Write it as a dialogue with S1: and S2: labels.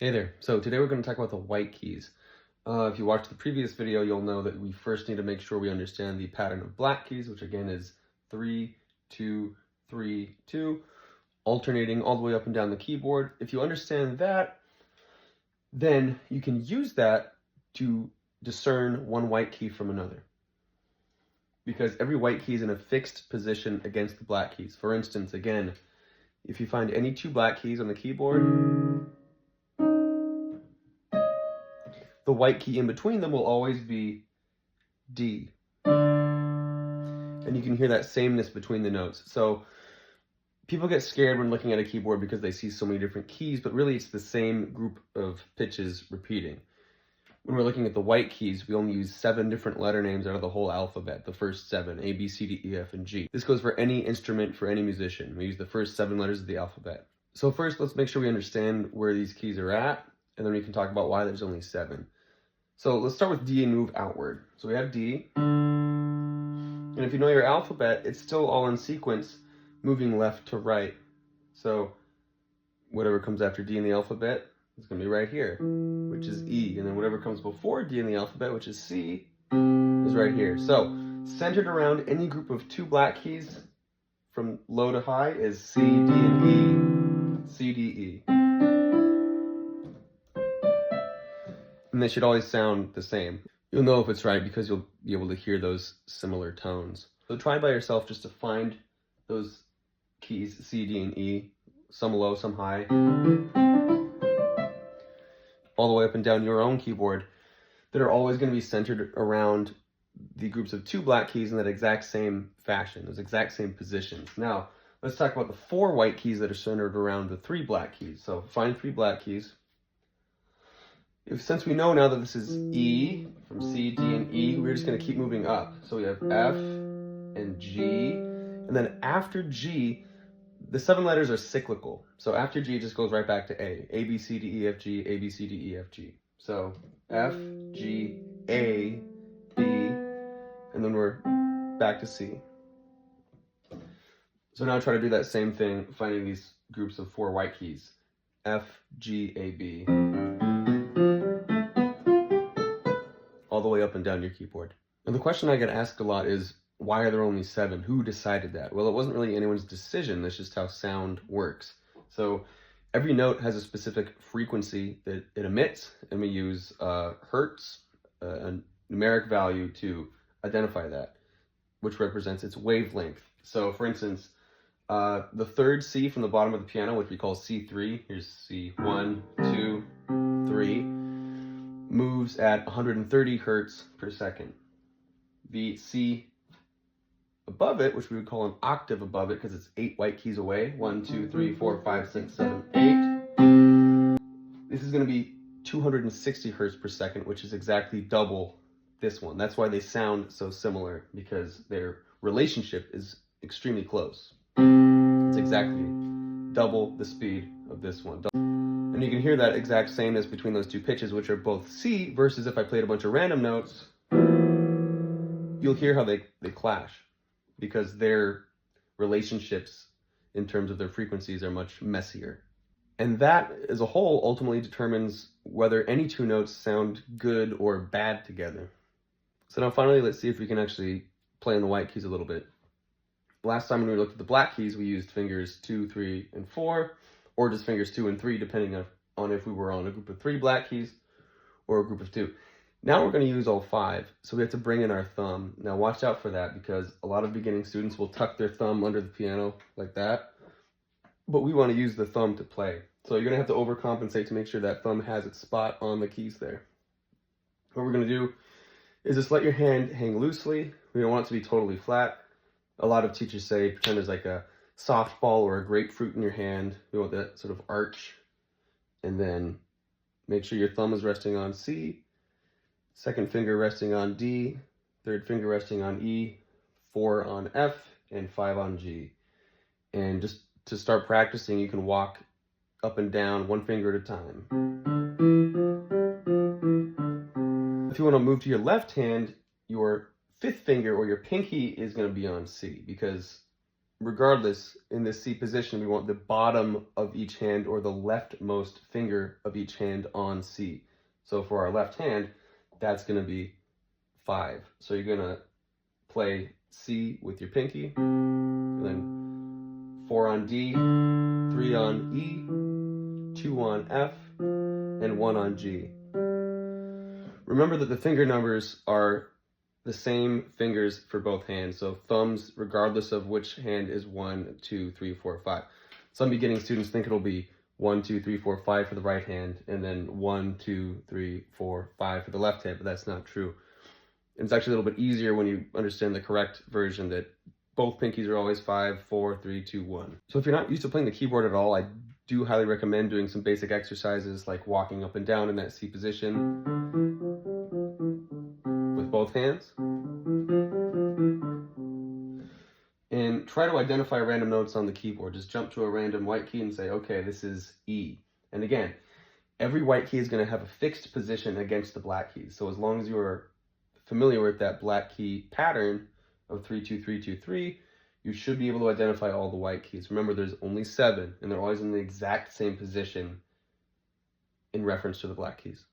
S1: Hey there. So today we're going to talk about the white keys. If you watched the previous video, you'll know that we first need to make sure we understand the pattern of black keys, which again is 3, 2, 3, 2, alternating all the way up and down the keyboard. If you understand that, then you can use that to discern one white key from another. Because every white key is in a fixed position against the black keys. For instance, again, if you find any two black keys on the keyboard, the white key in between them will always be D. And you can hear that sameness between the notes. So people get scared when looking at a keyboard because they see so many different keys, but really it's the same group of pitches repeating. When we're looking at the white keys, we only use 7 different letter names out of the whole alphabet, the first 7, A, B, C, D, E, F, and G. This goes for any instrument, for any musician. We use the first 7 letters of the alphabet. So first, let's make sure we understand where these keys are at, and then we can talk about why there's only 7. So let's start with D and move outward. So we have D. And if you know your alphabet, it's still all in sequence, moving left to right. So whatever comes after D in the alphabet is going to be right here, which is E. And then whatever comes before D in the alphabet, which is C, is right here. So centered around any group of 2 black keys from low to high is C, D, and E. C, D, E. And they should always sound the same. You'll know if it's right because you'll be able to hear those similar tones. So try by yourself just to find those keys, C, D, and E, some low, some high, all the way up and down your own keyboard, that are always going to be centered around the groups of 2 black keys in that exact same fashion, those exact same positions. Now, let's talk about the 4 white keys that are centered around the 3 black keys. So find 3 black keys. Since we know now that this is E, from C, D, and E, we're just going to keep moving up. So we have F and G, and then after G, the 7 letters are cyclical. So after G, it just goes right back to A. A, B, C, D, E, F, G, A, B, C, D, E, F, G. So F, G, A, B, and then we're back to C. So now try to do that same thing, finding these groups of 4 white keys. F, G, A, B. All the way up and down your keyboard. And the question I get asked a lot is, why are there only 7? Who decided that? Well, it wasn't really anyone's decision. That's just how sound works. So every note has a specific frequency that it emits, and we use hertz, a numeric value, to identify that, which represents its wavelength. So for instance, the third C from the bottom of the piano, which we call C3, here's C, 1, 2, 3, moves at 130 hertz per second. The C above it, which we would call an octave above it because it's 8 white keys away, 1, 2, 3, 4, 5, 6, 7, 8. This is going to be 260 hertz per second, which is exactly double this one. That's why they sound so similar, because their relationship is extremely close. It's exactly double the speed of this one. And you can hear that exact sameness between those 2 pitches, which are both C, versus if I played a bunch of random notes, you'll hear how they clash, because their relationships in terms of their frequencies are much messier. And that as a whole ultimately determines whether any 2 notes sound good or bad together. So now finally, let's see if we can actually play on the white keys a little bit. Last time when we looked at the black keys, we used fingers 2, 3, and 4, or just fingers 2 and 3, depending on if we were on a group of 3 black keys or a group of 2. Now we're going to use all 5, so we have to bring in our thumb. Now watch out for that, because a lot of beginning students will tuck their thumb under the piano like that, but we want to use the thumb to play. So you're going to have to overcompensate to make sure that thumb has its spot on the keys there. What we're going to do is just let your hand hang loosely. We don't want it to be totally flat. A lot of teachers say pretend there's like a softball or a grapefruit in your hand. We want that sort of arch. And then make sure your thumb is resting on C, second finger resting on D, third finger resting on E, 4 on F, and 5 on G. And just to start practicing, you can walk up and down 1 finger at a time. If you want to move to your left hand, your 5th finger or your pinky is going to be on C, because regardless, in this C position, we want the bottom of each hand or the leftmost finger of each hand on C. So for our left hand, that's going to be 5. So you're going to play C with your pinky, and then 4 on D, 3 on E, 2 on F, and 1 on G. Remember that the finger numbers are the same fingers for both hands, so thumbs, regardless of which hand, is 1, 2, 3, 4, 5. Some beginning students think it'll be 1, 2, 3, 4, 5 for the right hand, and then 1, 2, 3, 4, 5 for the left hand, but that's not true. And it's actually a little bit easier when you understand the correct version, that both pinkies are always 5, 4, 3, 2, 1. So if you're not used to playing the keyboard at all, I do highly recommend doing some basic exercises like walking up and down in that C position with both hands. And try to identify random notes on the keyboard. Just jump to a random white key and say, okay, this is E. And again, every white key is going to have a fixed position against the black keys. So as long as you're familiar with that black key pattern of 3, 2, 3, 2, 3, you should be able to identify all the white keys. Remember, there's only 7, and they're always in the exact same position in reference to the black keys.